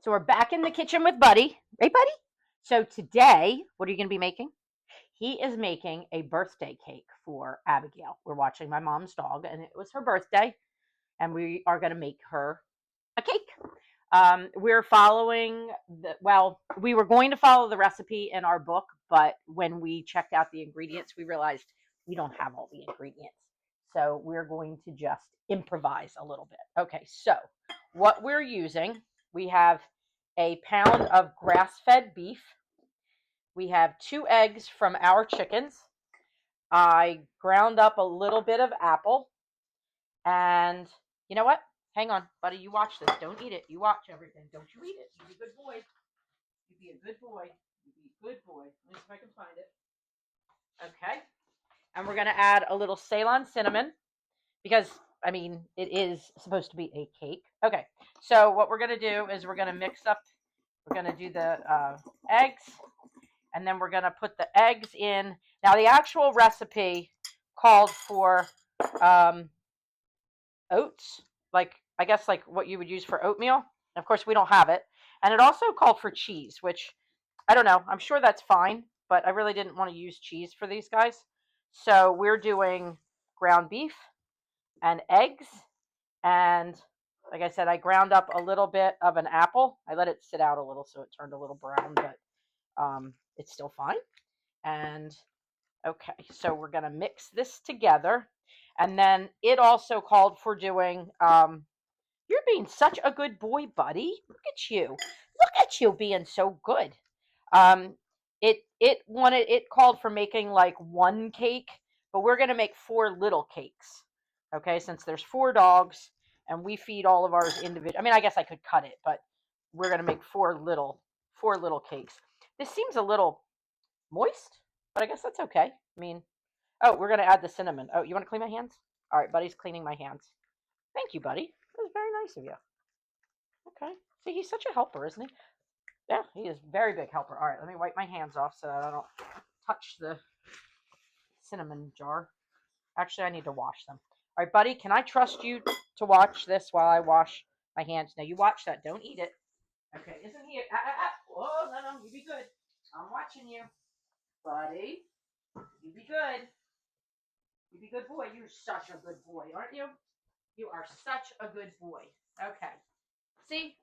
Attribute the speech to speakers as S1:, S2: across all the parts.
S1: So we're back in the kitchen with Buddy. Right, Buddy? So today, what are you going to be making? He is making a birthday cake for Abigail. We're watching my mom's dog, and it was her birthday, and we are going to make her a cake. We're following we were going to follow the recipe in our book, but when we checked out the ingredients, we realized we don't have all the ingredients. So we're going to just improvise a little bit. Okay, so what we're using, we have a pound of grass fed beef. We have 2 eggs from our chickens. I ground up a little bit of apple. And you know what? Hang on, buddy. You watch this. Don't eat it. You watch everything. Don't you eat it. You be a good boy. You be a good boy. You be a good boy. Let me see if I can find it. Okay. And we're going to add a little Ceylon cinnamon because, I mean, it is supposed to be a cake. Okay. So what we're going to do is we're going to mix up, we're going to do the eggs, and then we're going to put the eggs in. Now, the actual recipe called for oats, like I guess like what you would use for oatmeal. Of course, we don't have it. And it also called for cheese, which I don't know. I'm sure that's fine, but I really didn't want to use cheese for these guys. So we're doing ground beef and eggs. And like I said, I ground up a little bit of an apple. I let it sit out a little so it turned a little brown, but it's still fine. And okay, so we're going to mix this together. And then it also called for doing, you're being such a good boy, Buddy. Look at you. Look at you being so good. Um, it called for making like one cake, but we're going to make 4 little cakes. Okay, since there's 4 dogs and we feed all of ours individually. I mean, I guess I could cut it, but we're going to make 4 little cakes. This seems a little moist, but I guess that's okay. I mean, oh, we're going to add the cinnamon. Oh, you want to clean my hands? All right, Buddy's cleaning my hands. Thank you, Buddy. That was very nice of you. Okay. See, he's such a helper, isn't he? Yeah, he is a very big helper. All right, let me wipe my hands off so that I don't touch the cinnamon jar. Actually, I need to wash them. All right, Buddy, can I trust you to watch this while I wash my hands? Now, you watch that. Don't eat it. Okay, isn't he? Oh, no, you be good. I'm watching you. Buddy, you be good. You be good boy. You're such a good boy, aren't you? You are such a good boy. Okay. See?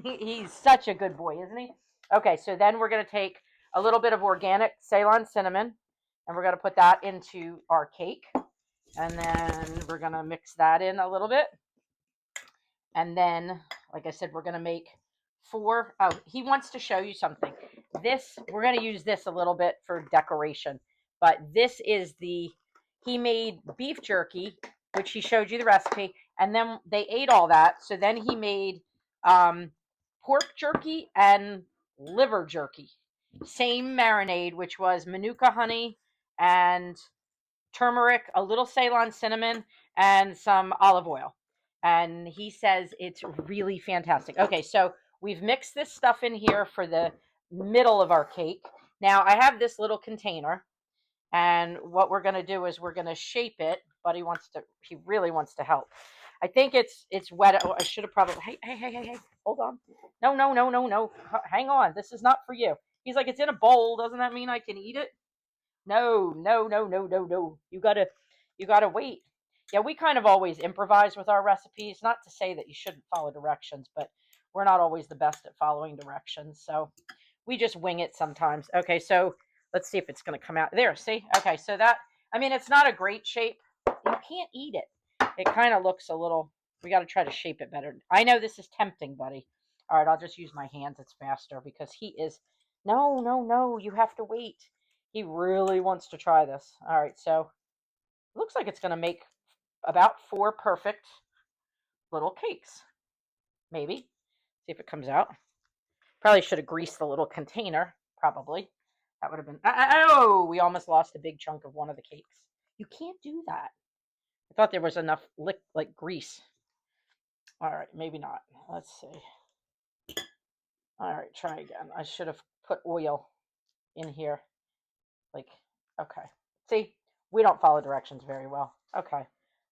S1: He's such a good boy, isn't he? Okay, so then we're going to take a little bit of organic Ceylon cinnamon and we're going to put that into our cake. And then we're going to mix that in a little bit. And then, like I said, we're going to make 4. Oh, he wants to show you something. This, we're going to use this a little bit for decoration. But this is he made beef jerky, which he showed you the recipe. And then they ate all that. So then he made pork jerky and liver jerky. Same marinade, which was manuka honey and turmeric, a little Ceylon cinnamon, and some olive oil. And he says it's really fantastic. Okay, so we've mixed this stuff in here for the middle of our cake. Now I have this little container, and what we're going to do is we're going to shape it. But he really wants to help. I think it's wet. Oh, I should have probably. Hey! Hold on. No. Hang on. This is not for you. He's like, it's in a bowl. Doesn't that mean I can eat it? No. You gotta wait. Yeah, we kind of always improvise with our recipes. Not to say that you shouldn't follow directions, but we're not always the best at following directions. So we just wing it sometimes. Okay, so let's see if it's going to come out. There, see? Okay, so that, I mean, it's not a great shape. You can't eat it. It kind of looks a little, we got to try to shape it better. I know this is tempting, Buddy. All right, I'll just use my hands. It's faster because he is, no, you have to wait. He really wants to try this. All right, so it looks like it's going to make about 4 perfect little cakes. Maybe. See if it comes out. Probably should have greased the little container. Probably. That would have been... Oh, we almost lost a big chunk of one of the cakes. You can't do that. I thought there was enough like grease. All right, maybe not. Let's see. All right, try again. I should have put oil in here. Like, okay. See, we don't follow directions very well. Okay.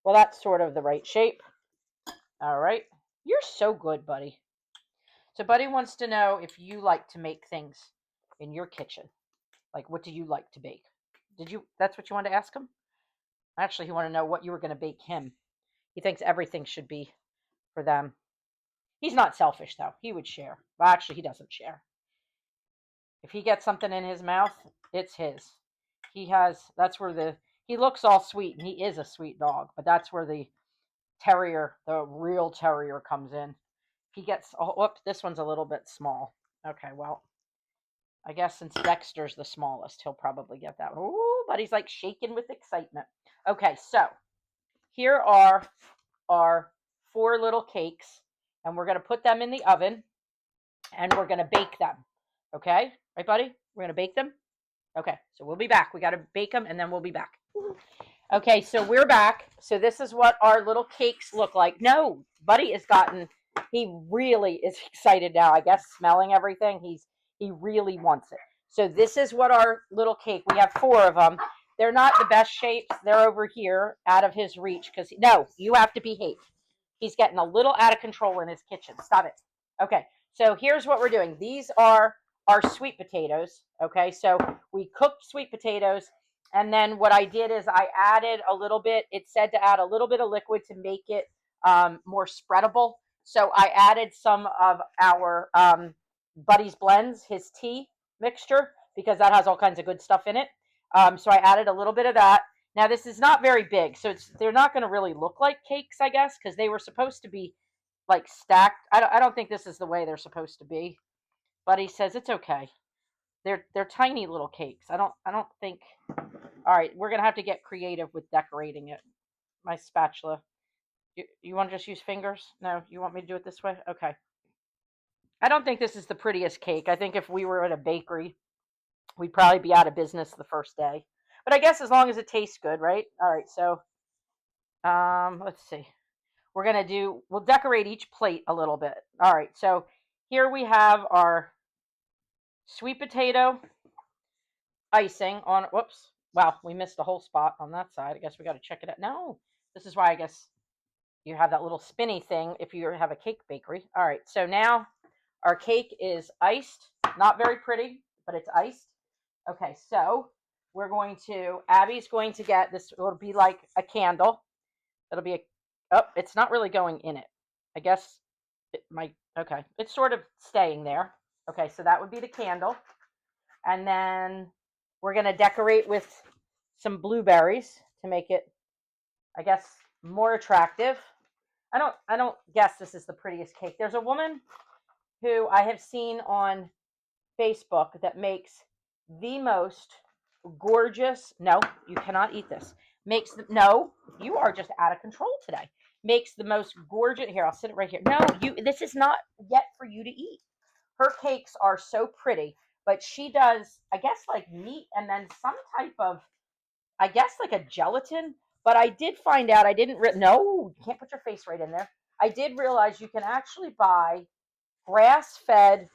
S1: Well, that's sort of the right shape. All right. You're so good, Buddy. So Buddy wants to know if you like to make things in your kitchen. Like, what do you like to bake? That's what you wanted to ask him? Actually, he wanted to know what you were going to bake him. He thinks everything should be for them. He's not selfish, though. He would share. Well, actually, he doesn't share. If he gets something in his mouth, it's his. That's where he looks all sweet, and he is a sweet dog, but that's where the terrier, the real terrier, comes in. He gets, oh, whoops, this one's a little bit small. Okay, well, I guess since Dexter's the smallest, he'll probably get that one. Ooh, but he's like shaking with excitement. Okay, so here are our 4 little cakes, and we're going to put them in the oven, and we're going to bake them. Okay? Right, buddy? We're going to bake them? Okay, so we'll be back. We got to bake them, and then we'll be back. Okay, so we're back. So this is what our little cakes look like. No, Buddy he really is excited now. I guess smelling everything, he really wants it. So this is what our little cake, we have 4 of them. They're not the best shapes. They're over here out of his reach because, no, you have to behave. He's getting a little out of control in his kitchen. Stop it. Okay, so here's what we're doing. These are our sweet potatoes. Okay, so we cooked sweet potatoes. And then what I did is I added a little bit. It said to add a little bit of liquid to make it more spreadable. So I added some of our Buddy's blends, his tea mixture, because that has all kinds of good stuff in it. So I added a little bit of that. Now this is not very big, so they're not going to really look like cakes, I guess, because they were supposed to be like stacked. I don't think this is the way they're supposed to be. Buddy says it's okay. They're tiny little cakes. I don't think. All right, we're gonna have to get creative with decorating it. My spatula. You want to just use fingers? No, you want me to do it this way? Okay. I don't think this is the prettiest cake. I think if we were at a bakery, we'd probably be out of business the first day. But I guess as long as it tastes good, right? All right, so let's see. We'll decorate each plate a little bit. All right, so here we have our sweet potato icing on, whoops. Wow, we missed a whole spot on that side. I guess we got to check it out. No, this is why I guess you have that little spinny thing if you have a cake bakery. All right, so now our cake is iced. Not very pretty, but it's iced. Okay, so Abby's going to get this. It'll be like a candle. It'll be it's not really going in it. I guess okay. It's sort of staying there. Okay, so that would be the candle. And then we're going to decorate with some blueberries to make it, I guess, more attractive. I don't guess this is the prettiest cake. There's a woman who I have seen on Facebook that makes the most gorgeous, no, you cannot eat this. No, you are just out of control today. Makes the most gorgeous, here, I'll sit it right here. No, this is not yet for you to eat. Her cakes are so pretty, but she does, I guess, like meat and then some type of, I guess, like a gelatin. But I did find out, no, you can't put your face right in there. I did realize you can actually buy grass-fed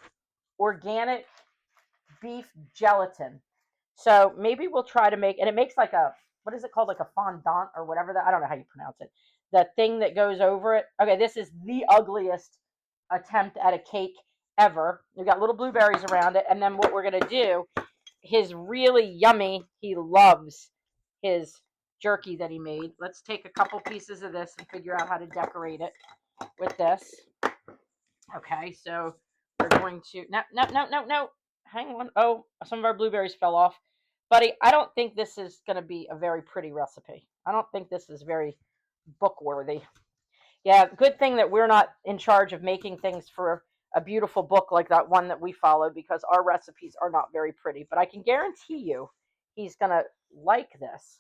S1: organic beef gelatin. So maybe we'll try to and it makes like what is it called? Like a fondant or whatever I don't know how you pronounce it. The thing that goes over it. Okay, this is the ugliest attempt at a cake ever. We've got little blueberries around it. And then what we're going to do, his really yummy, he loves his jerky that he made. Let's take a couple pieces of this and figure out how to decorate it with this. Okay, so we're going to, no. Hang on. Oh, some of our blueberries fell off. Buddy, I don't think this is going to be a very pretty recipe. I don't think this is very book worthy. Yeah, good thing that we're not in charge of making things for a beautiful book like that one that we followed, because our recipes are not very pretty. But I can guarantee you he's going to like this.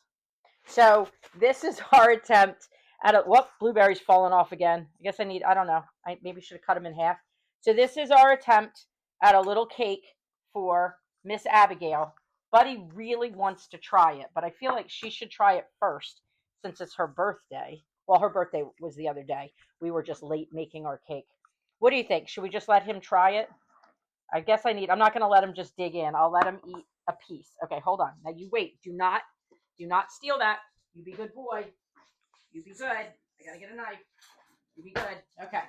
S1: So this is our attempt at blueberries falling off again. I guess I don't know. I maybe should have cut them in half. So this is our attempt at a little cake for Miss Abigail. Buddy really wants to try it, but I feel like she should try it first since it's her birthday. Well, her birthday was the other day. We were just late making our cake. What do you think? Should we just let him try it? I guess I'm not going to let him just dig in. I'll let him eat a piece. Okay, hold on. Now you wait. Do not steal that. You be good boy. You be good. I got to get a knife. You be good. Okay.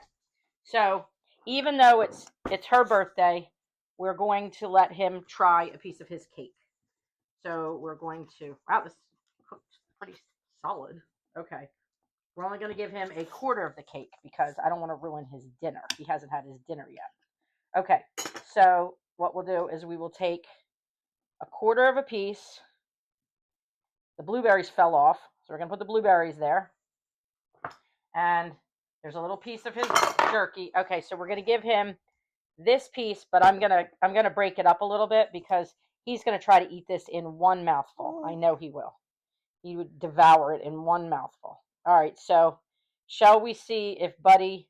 S1: So even though it's her birthday, we're going to let him try a piece of his cake. So we're going to, wow, this cooked pretty solid. Okay. We're only going to give him a quarter of the cake because I don't want to ruin his dinner. He hasn't had his dinner yet. Okay. So what we'll do is we will take a quarter of a piece. The blueberries fell off, so we're going to put the blueberries there. And there's a little piece of his jerky. Okay, so we're going to give him this piece, but I'm gonna break it up a little bit because he's gonna try to eat this in one mouthful. I know he will. He would devour it in one mouthful. All right, so shall we see if Buddy?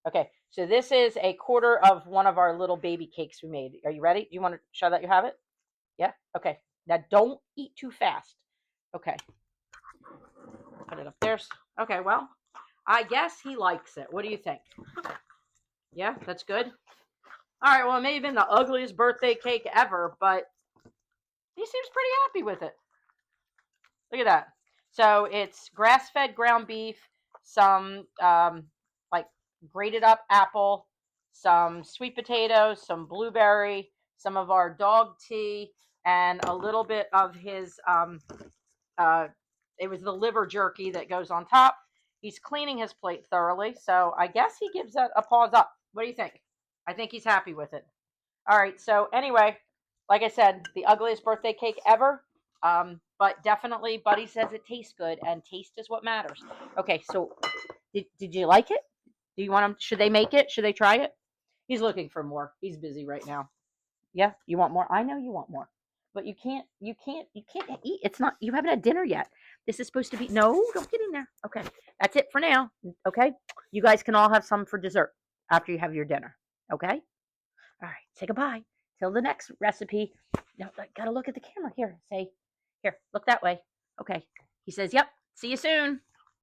S1: Okay, so this is a quarter of one of our little baby cakes we made. Are you ready? Do you want to show that you have it? Yeah. Okay. Now don't eat too fast. Okay. Put it up there. Okay. Well, I guess he likes it. What do you think? Yeah, that's good. All right, well, it may have been the ugliest birthday cake ever, but he seems pretty happy with it. Look at that. So it's grass-fed ground beef, some like grated up apple, some sweet potatoes, some blueberry, some of our dog tea, and a little bit of his it was the liver jerky that goes on top. He's cleaning his plate thoroughly, so I guess he gives that a paws up. What do you think? I think he's happy with it. All right. So anyway, like I said, the ugliest birthday cake ever. But definitely, Buddy says it tastes good, and taste is what matters. Okay. So did you like it? Do you want them? Should they make it? Should they try it? He's looking for more. He's busy right now. Yeah. You want more? I know you want more, but you can't eat. It's not. You haven't had dinner yet. This is supposed to be. No, don't get in there. Okay. That's it for now. Okay. You guys can all have some for dessert after you have your dinner. Okay. All right, say goodbye. Till the next recipe. No, gotta look at the camera. Here, say, here, look that way. Okay. He says, yep, see you soon.